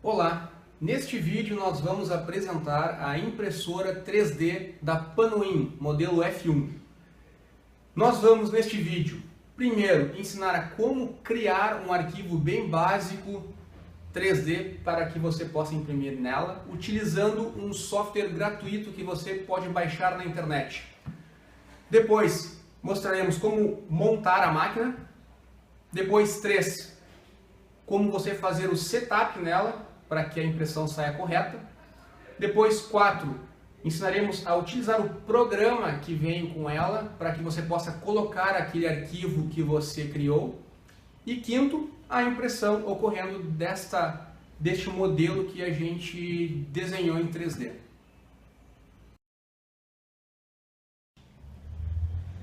Olá! Neste vídeo nós vamos apresentar a impressora 3D da Panwin, modelo F1. Nós vamos neste vídeo, primeiro, ensinar a como criar um arquivo bem básico 3D para que você possa imprimir nela, utilizando um software gratuito que você pode baixar na internet. Depois, mostraremos como montar a máquina. Depois, 3, como você fazer o setup nela, para que a impressão saia correta. Depois, 4, ensinaremos a utilizar o programa que vem com ela, para que você possa colocar aquele arquivo que você criou. E 5, a impressão ocorrendo deste modelo que a gente desenhou em 3D.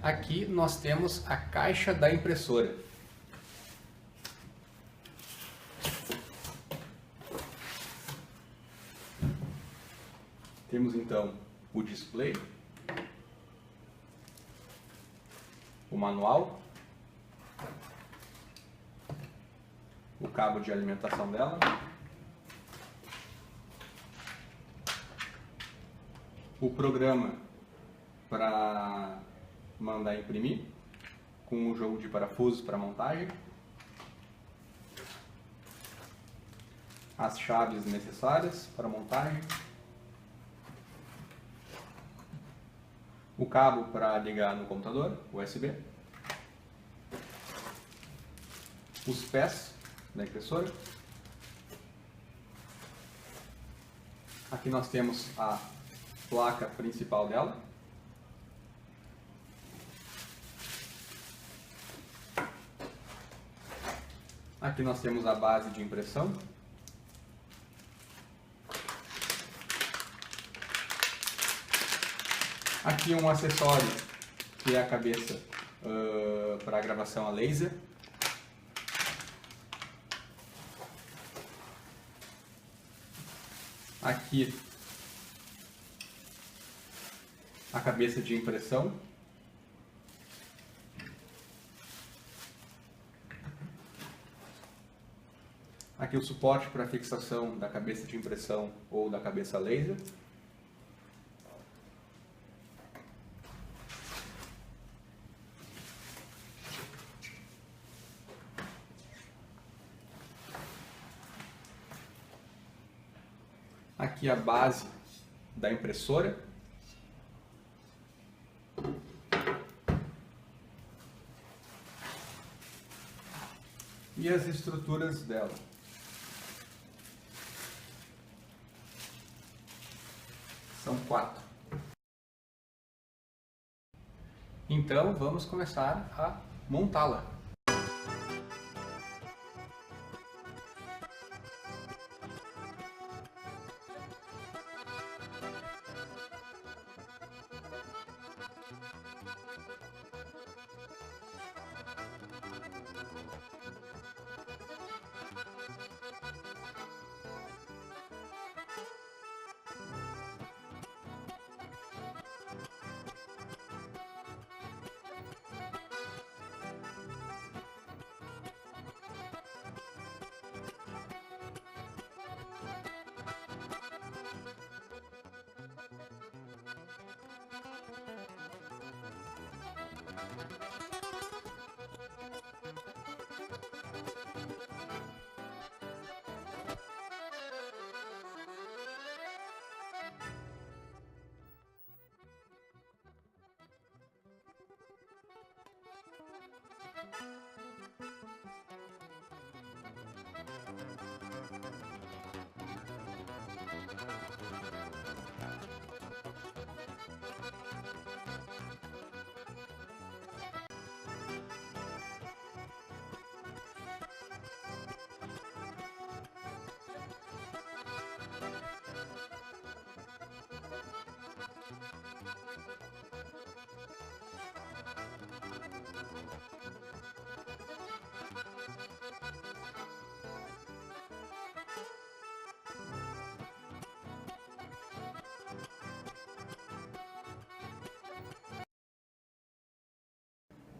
Aqui nós temos a caixa da impressora. Temos então o display, o manual, o cabo de alimentação dela, o programa para mandar imprimir, com um jogo de parafusos para montagem, as chaves necessárias para montagem, o cabo para ligar no computador, USB, os pés da impressora. Aqui nós temos a placa principal dela. Aqui nós temos a base de impressão. Aqui um acessório que é a cabeça para gravação a laser. Aqui a cabeça de impressão. Aqui o suporte para fixação da cabeça de impressão ou da cabeça laser. Aqui a base da impressora. E as estruturas dela. São 4. Então vamos começar a montá-la.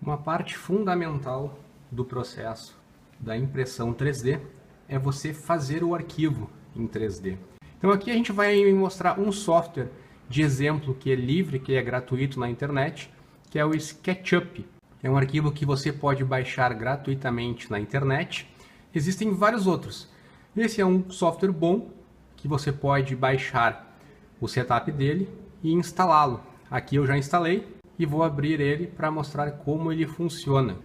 Uma parte fundamental do processo da impressão 3D é você fazer o arquivo em 3D. Então aqui a gente vai mostrar um software de exemplo que é livre, que é gratuito na internet, que é o SketchUp. É um arquivo que você pode baixar gratuitamente na internet. Existem vários outros. Esse é um software bom que você pode baixar o setup dele e instalá-lo. Aqui eu já instalei e vou abrir ele para mostrar como ele funciona.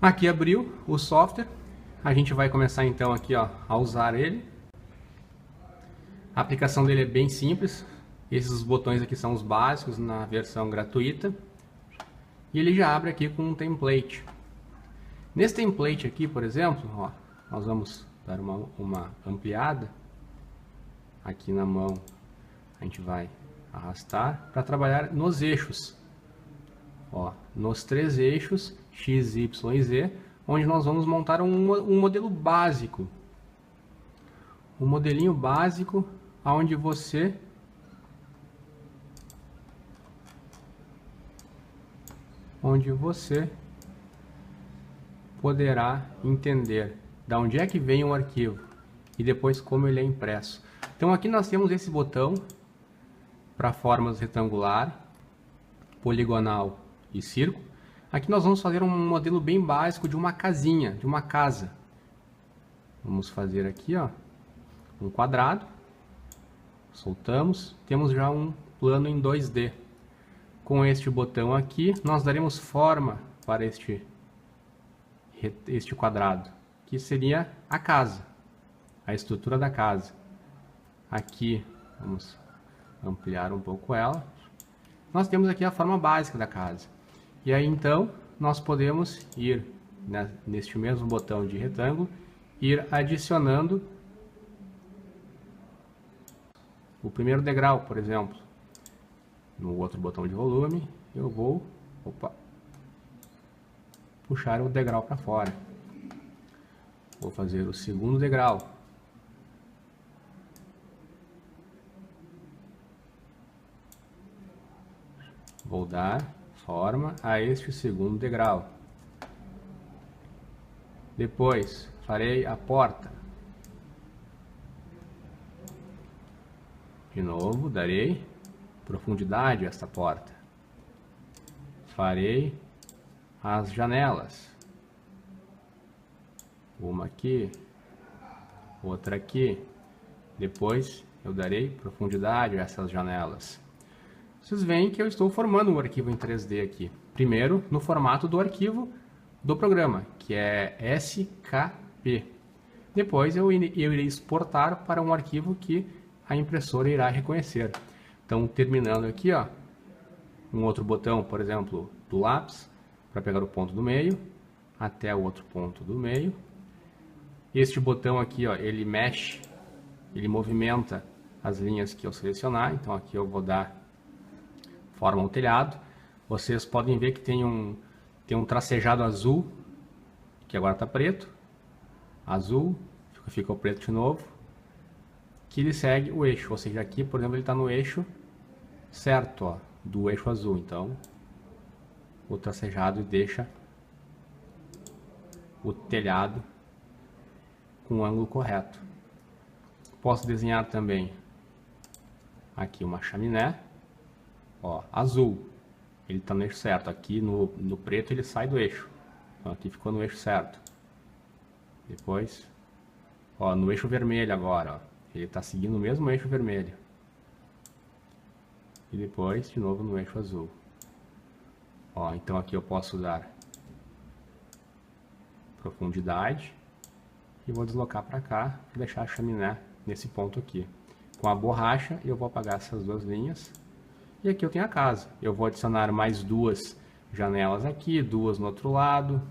Aqui abriu o software. A gente vai começar então aqui a usar ele. A aplicação dele é bem simples. Esses botões aqui são os básicos na versão gratuita. E ele já abre aqui com um template. Nesse template aqui, por exemplo, nós vamos dar uma ampliada. Aqui na mão a gente vai arrastar para trabalhar nos eixos. Nos 3 eixos X, Y e Z, onde nós vamos montar um modelo básico. Um modelinho básico onde você poderá entender de onde é que vem o arquivo e depois como ele é impresso. Então aqui nós temos esse botão para formas retangular, poligonal e círculo. Aqui nós vamos fazer um modelo bem básico de uma casinha, de uma casa. Vamos fazer aqui um quadrado, soltamos, temos já um plano em 2D. Com este botão aqui, nós daremos forma para este quadrado, que seria a casa, a estrutura da casa. Aqui, vamos ampliar um pouco ela. Nós temos aqui a forma básica da casa. E aí então, nós podemos ir neste mesmo botão de retângulo, ir adicionando o primeiro degrau, por exemplo. No outro botão de volume, eu vou puxar o degrau para fora. Vou fazer o segundo degrau. Vou dar forma a este segundo degrau. Depois, farei a porta. De novo, darei profundidade a esta porta. Farei as janelas. Uma aqui, outra aqui. Depois eu darei profundidade a essas janelas. Vocês veem que eu estou formando um arquivo em 3D aqui. Primeiro, no formato do arquivo do programa, que é SKP. Depois eu irei exportar para um arquivo que a impressora irá reconhecer. Então, terminando aqui, um outro botão, por exemplo, do lápis, para pegar o ponto do meio, até o outro ponto do meio. Este botão aqui, ele mexe, ele movimenta as linhas que eu selecionar. Então, aqui eu vou dar forma ao telhado. Vocês podem ver que tem um tracejado azul, que agora está preto. Azul, ficou preto de novo. Que ele segue o eixo, ou seja, aqui, por exemplo, ele está no eixo certo, do eixo azul. Então, o tracejado deixa o telhado com o ângulo correto. Posso desenhar também aqui uma chaminé, azul. Ele está no eixo certo. Aqui no preto ele sai do eixo. Então, aqui ficou no eixo certo. Depois, no eixo vermelho agora, ele está seguindo o mesmo eixo vermelho. E depois, de novo, no eixo azul. Então aqui eu posso dar profundidade. E vou deslocar para cá e deixar a chaminé nesse ponto aqui. Com a borracha eu vou apagar essas duas linhas. E aqui eu tenho a casa. Eu vou adicionar mais 2 janelas aqui, 2 no outro lado.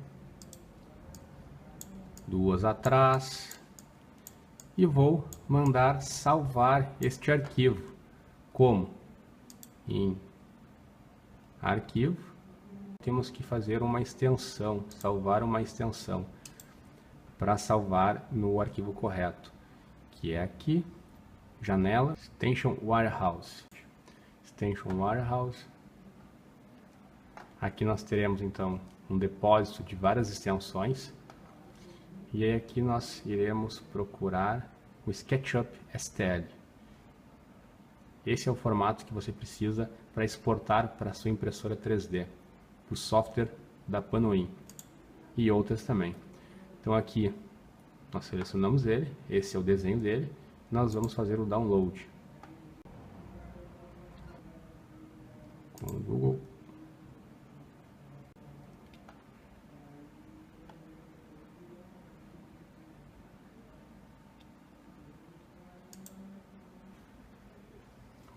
2 atrás. E vou mandar salvar este arquivo. Como? Em arquivo, temos que fazer uma extensão, salvar uma extensão, para salvar no arquivo correto, que é aqui, janela, Extension Warehouse. Extension Warehouse. Aqui nós teremos então um depósito de várias extensões. E aí aqui nós iremos procurar o SketchUp STL. Esse é o formato que você precisa para exportar para a sua impressora 3D, o software da Panoin e outras também. Então aqui nós selecionamos ele, esse é o desenho dele, nós vamos fazer o download com o Google.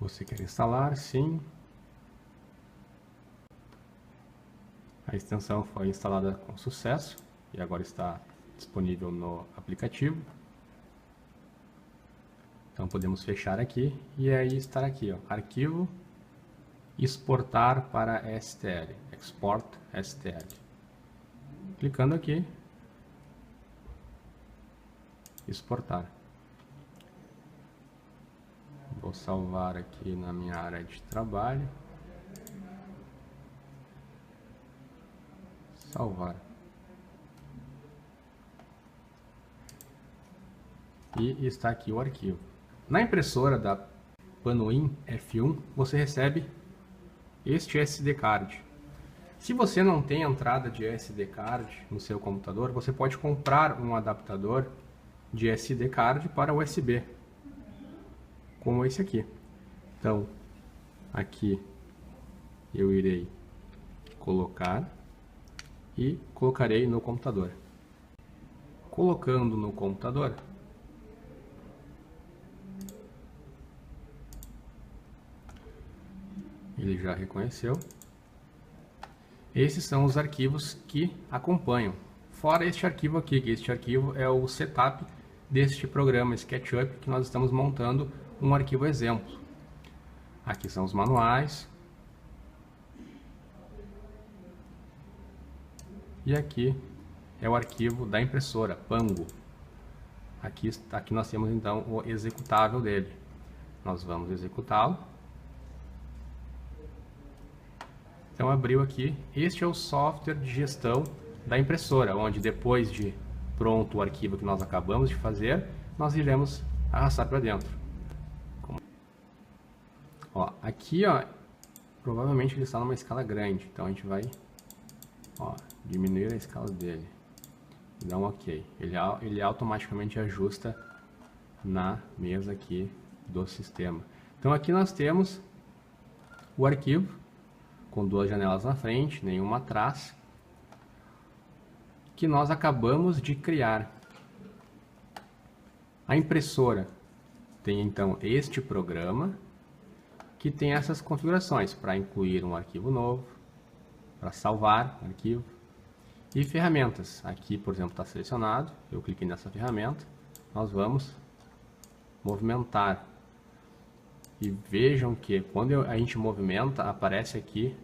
Você quer instalar? Sim. A extensão foi instalada com sucesso e agora está disponível no aplicativo. Então podemos fechar aqui e aí estar aqui, ó, arquivo, exportar para STL, export STL. Clicando aqui, exportar. Vou salvar aqui na minha área de trabalho. Salvar. E está aqui o arquivo. Na impressora da Panoin F1, você recebe este SD card. Se você não tem entrada de SD card no seu computador, você pode comprar um adaptador de SD card para USB, como esse aqui. Então, aqui eu irei colocar e colocarei no computador. Colocando no computador, ele já reconheceu. Esses são os arquivos que acompanham. Fora este arquivo aqui, que este arquivo é o setup deste programa SketchUp que nós estamos montando um arquivo exemplo. Aqui são os manuais. E aqui é o arquivo da impressora, Pango. Aqui nós temos então o executável dele. Nós vamos executá-lo. Então abriu aqui, este é o software de gestão da impressora, onde depois de pronto o arquivo que nós acabamos de fazer, nós iremos arrastar para dentro. Ó, aqui, ó, provavelmente ele está numa escala grande, então a gente vai, ó, diminuir a escala dele e dar um OK. Ele automaticamente ajusta na mesa aqui do sistema. Então aqui nós temos o arquivo com duas janelas na frente, nenhuma atrás, que nós acabamos de criar. A impressora tem então este programa que tem essas configurações para incluir um arquivo novo, para salvar um arquivo e ferramentas. Aqui, por exemplo, está selecionado, eu cliquei nessa ferramenta, nós vamos movimentar. E vejam que quando a gente movimenta, aparece aqui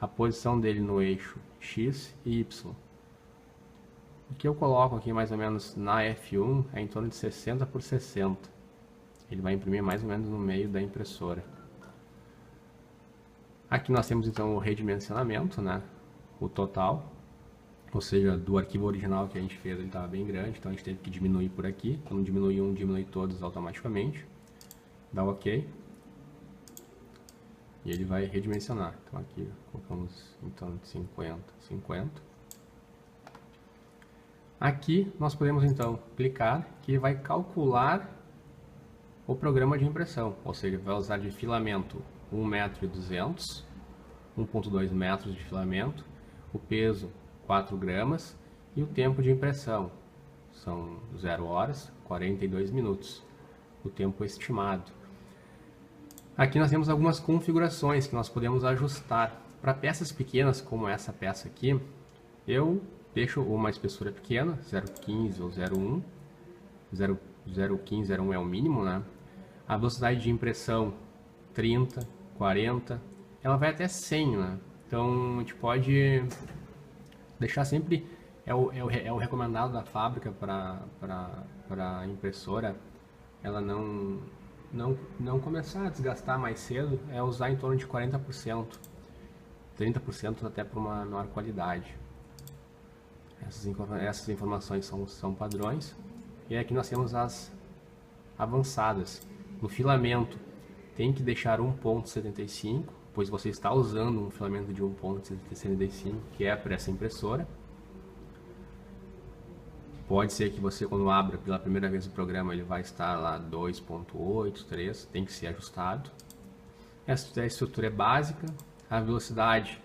a posição dele no eixo X e Y. O que eu coloco aqui mais ou menos na F1 é em torno de 60 por 60. Ele vai imprimir mais ou menos no meio da impressora. Aqui nós temos então o redimensionamento, né? O total, ou seja, do arquivo original que a gente fez ele estava bem grande, então a gente teve que diminuir por aqui. Quando diminui um, diminui todos automaticamente. Dá OK. E ele vai redimensionar. Então aqui colocamos em torno de 50, 50. Aqui nós podemos então clicar que vai calcular o programa de impressão, ou seja, vai usar de filamento 1,2 m, 1,2 metros de filamento, o peso 4 gramas e o tempo de impressão são 0 horas 42 minutos, o tempo estimado. Aqui nós temos algumas configurações que nós podemos ajustar. Para peças pequenas como essa peça aqui, eu deixo uma espessura pequena, 0,15 ou 0,1. 0,15, 0,1 é o mínimo, né? A velocidade de impressão 30, 40, ela vai até 100, né? Então a gente pode deixar sempre, é o recomendado da fábrica para a impressora, ela não começar a desgastar mais cedo, é usar em torno de 40%, 30% até para uma menor qualidade. Essas informações são padrões. E aqui nós temos as avançadas. No filamento tem que deixar 1.75, pois você está usando um filamento de 1.75, que é para essa impressora. Pode ser que você, quando abra pela primeira vez o programa, ele vai estar lá 2.8, 3, tem que ser ajustado. Essa estrutura é básica, a velocidade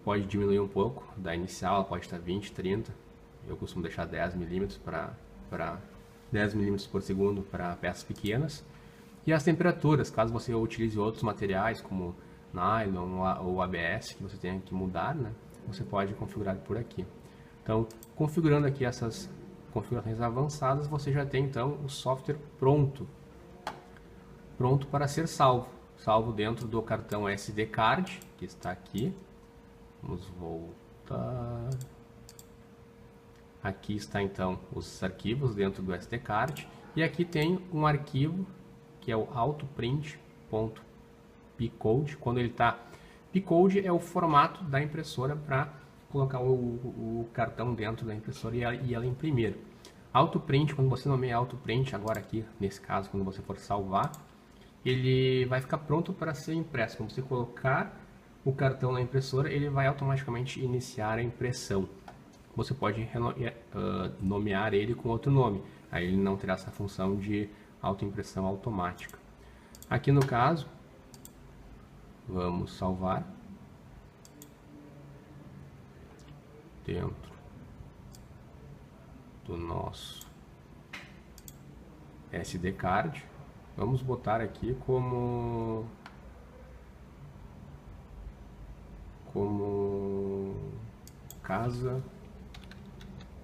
pode diminuir um pouco, da inicial ela pode estar 20, 30, eu costumo deixar 10 milímetros para 10 milímetros por segundo para peças pequenas. E as temperaturas, caso você utilize outros materiais como nylon ou ABS que você tenha que mudar, né, você pode configurar por aqui. Então, configurando aqui essas configurações avançadas, você já tem então o software pronto para ser salvo dentro do cartão SD Card, que está aqui. Vamos voltar. Aqui está então os arquivos dentro do SD Card, e aqui tem um arquivo que é o autoprint.pcode. Quando ele está pcode é o formato da impressora para colocar o cartão dentro da impressora e ela imprimir. Autoprint, quando você nomeia autoprint, agora aqui nesse caso, quando você for salvar, ele vai ficar pronto para ser impresso. Quando você colocar o cartão na impressora, ele vai automaticamente iniciar a impressão. Você pode nomear ele com outro nome, aí ele não terá essa função de autoimpressão automática. Aqui no caso, vamos salvar dentro do nosso SD Card. Vamos botar aqui como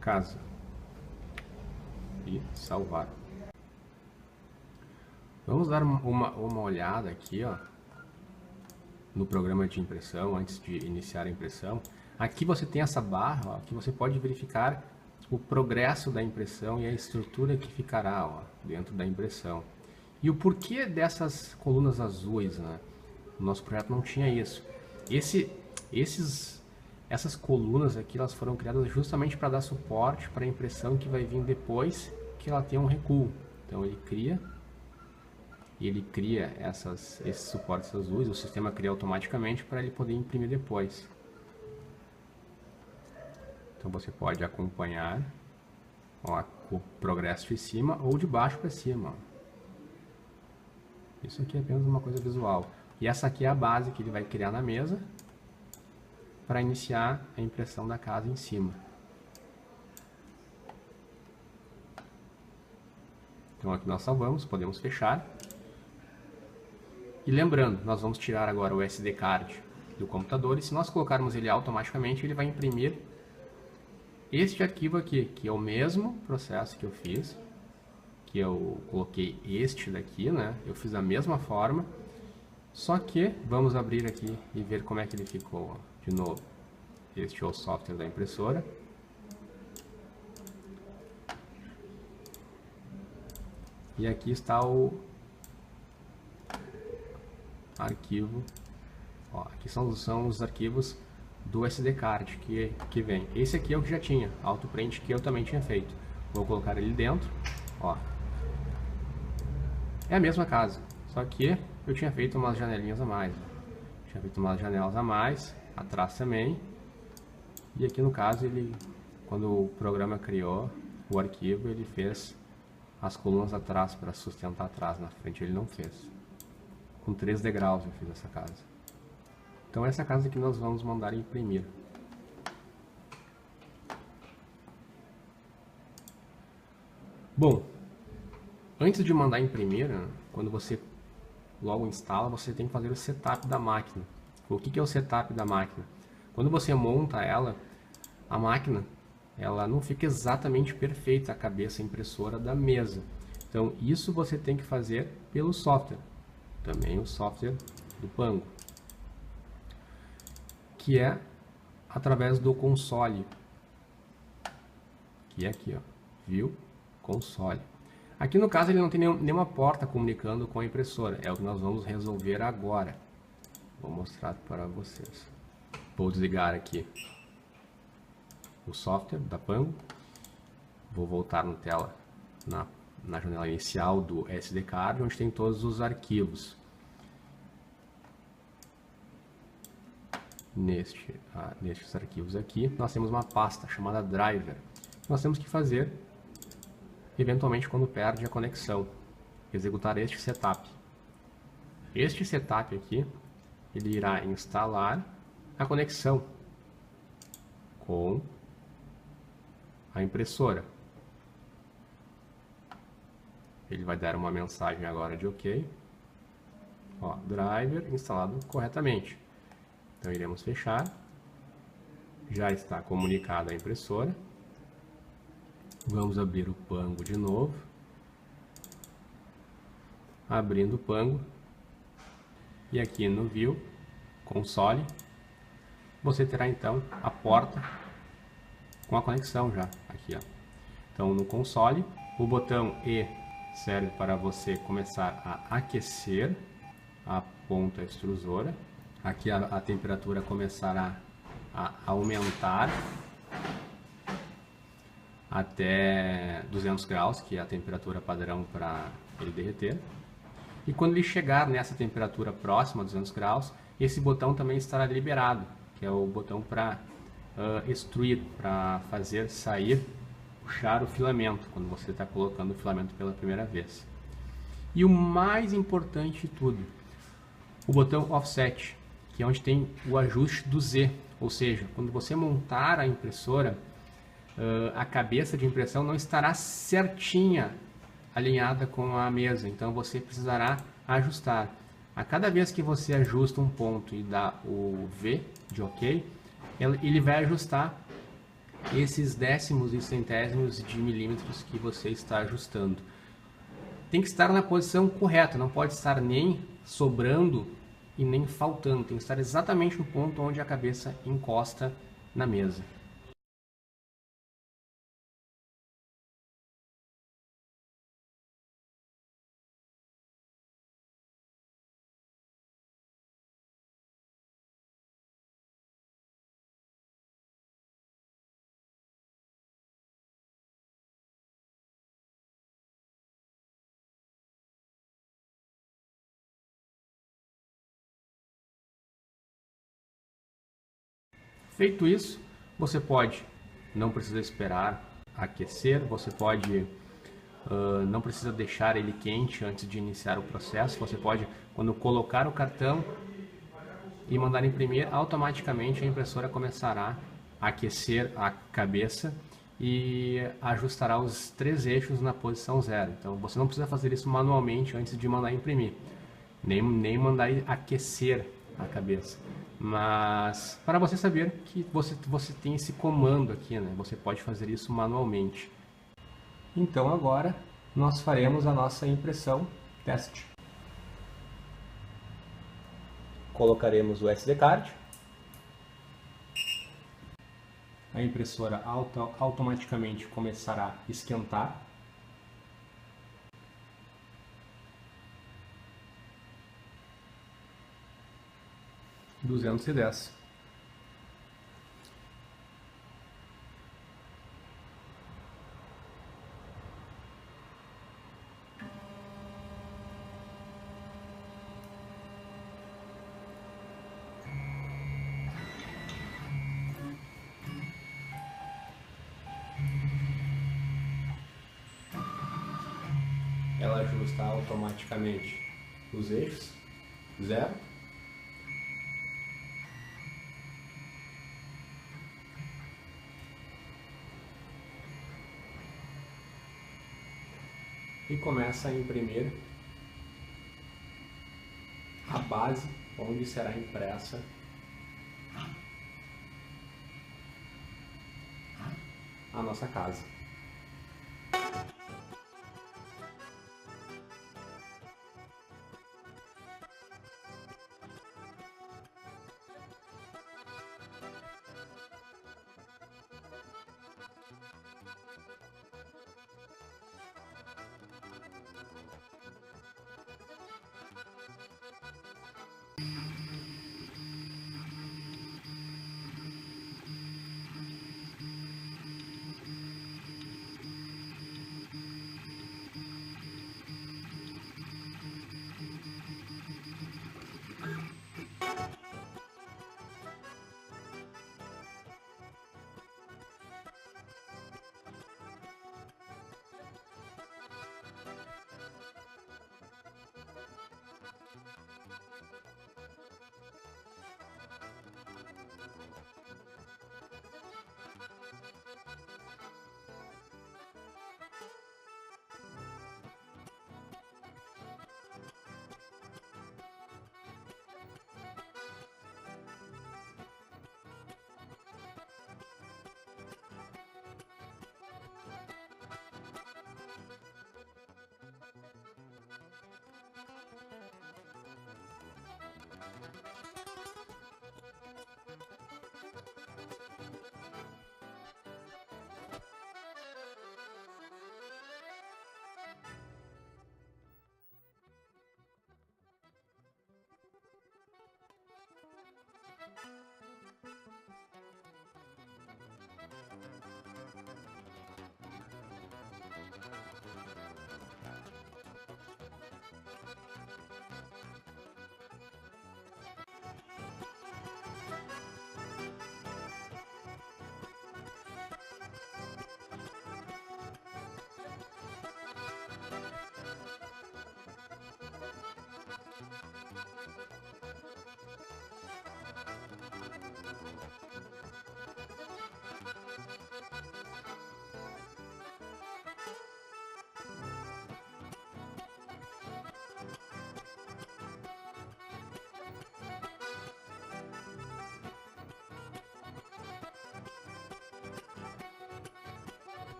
casa e salvar. Vamos dar uma olhada aqui, ó, no programa de impressão antes de iniciar a impressão. Aqui você tem essa barra, ó, que você pode verificar o progresso da impressão e a estrutura que ficará, ó, dentro da impressão. E o porquê dessas colunas azuis, né? O nosso projeto não tinha isso. Essas colunas aqui, elas foram criadas justamente para dar suporte para a impressão que vai vir depois que ela tem um recuo. Então ele cria esses suportes azuis, o sistema cria automaticamente para ele poder imprimir depois. Então você pode acompanhar, ó, o progresso de cima ou de baixo para cima. Ó. Isso aqui é apenas uma coisa visual. E essa aqui é a base que ele vai criar na mesa para iniciar a impressão da casa em cima. Então aqui nós salvamos, podemos fechar. E lembrando, nós vamos tirar agora o SD Card do computador, e se nós colocarmos ele automaticamente, ele vai imprimir este arquivo aqui, que é o mesmo processo que eu fiz, que eu coloquei este daqui, né? Eu fiz a mesma forma, só que vamos abrir aqui e ver como é que ele ficou, ó. De novo, este é o software da impressora. E aqui está o arquivo. Ó, aqui são os arquivos do SD Card que vem. Esse aqui é o que já tinha, autoprint, que eu também tinha feito. Vou colocar ele dentro. Ó. É a mesma casa, só que eu tinha feito umas janelinhas a mais. Tinha feito umas janelas a mais, atrás também. E aqui no caso, quando o programa criou o arquivo, ele fez as colunas atrás para sustentar atrás, na frente ele não fez. Com 3 degraus eu fiz essa casa. Então essa casa que nós vamos mandar imprimir. Bom, antes de mandar imprimir, né, quando você logo instala, você tem que fazer o setup da máquina. O que é o setup da máquina? Quando você monta ela, a máquina, ela não fica exatamente perfeita a cabeça impressora da mesa. Então isso você tem que fazer pelo software. Também o software do Pango, que é através do console, que é aqui, ó, View Console. Aqui no caso ele não tem nenhuma porta comunicando com a impressora, é o que nós vamos resolver agora. Vou mostrar para vocês. Vou desligar aqui o software da Pango, vou voltar na na janela inicial do SD Card, onde tem todos os arquivos. Nestes arquivos aqui, nós temos uma pasta chamada Driver. Nós temos que fazer, eventualmente, quando perde a conexão, executar este setup. Este setup aqui, ele irá instalar a conexão com a impressora. Ele vai dar uma mensagem agora de OK. Ó, driver instalado corretamente. Então iremos fechar. Já está comunicada a impressora. Vamos abrir o Pango de novo. Abrindo o Pango. E aqui no View, Console, você terá então a porta com a conexão já aqui, ó. Então no console, o botão E serve para você começar a aquecer a ponta extrusora. Aqui a temperatura começará a aumentar até 200 graus, que é a temperatura padrão para ele derreter. E quando ele chegar nessa temperatura próxima a 200 graus, esse botão também estará liberado, que é o botão para extruir, para fazer sair, puxar o filamento, quando você está colocando o filamento pela primeira vez. E o mais importante de tudo, o botão Offset, que é onde tem o ajuste do Z, ou seja, quando você montar a impressora, a cabeça de impressão não estará certinha, alinhada com a mesa, então você precisará ajustar. A cada vez que você ajusta um ponto e dá o V de OK, ele vai ajustar esses décimos e centésimos de milímetros que você está ajustando. Tem que estar na posição correta, não pode estar nem sobrando e nem faltando, tem que estar exatamente no ponto onde a cabeça encosta na mesa. Feito isso, você pode, não precisa esperar aquecer, você pode, não precisa deixar ele quente antes de iniciar o processo, você pode, quando colocar o cartão e mandar imprimir, automaticamente a impressora começará a aquecer a cabeça e ajustará os 3 eixos na posição 0. Então você não precisa fazer isso manualmente antes de mandar imprimir, nem mandar aquecer a cabeça. Mas para você saber que você tem esse comando aqui, né? Você pode fazer isso manualmente. Então agora nós faremos a nossa impressão teste. Colocaremos o SD Card. A impressora automaticamente começará a esquentar. - 210. Ela ajusta automaticamente os eixos, 0. E começa a imprimir a base onde será impressa a nossa casa.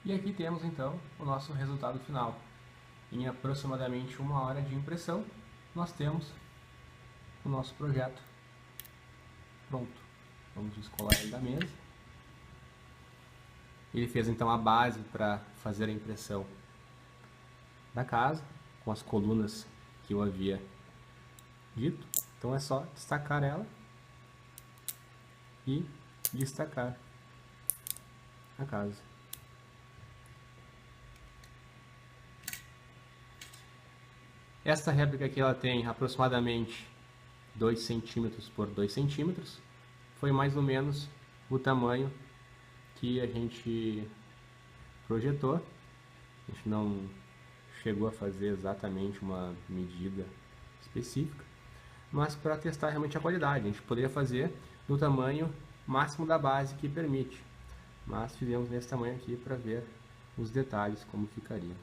E aqui temos então o nosso resultado final. Em aproximadamente 1 hora de impressão, nós temos o nosso projeto pronto. Vamos descolar ele da mesa. Ele fez então a base para fazer a impressão da casa, com as colunas que eu havia dito. Então é só destacar ela e destacar a casa. Esta réplica aqui ela tem aproximadamente 2 centímetros por 2 centímetros. Foi mais ou menos o tamanho que a gente projetou. A gente não chegou a fazer exatamente uma medida específica, mas para testar realmente a qualidade, a gente poderia fazer no tamanho máximo da base que permite, mas fizemos nesse tamanho aqui para ver os detalhes como ficaria.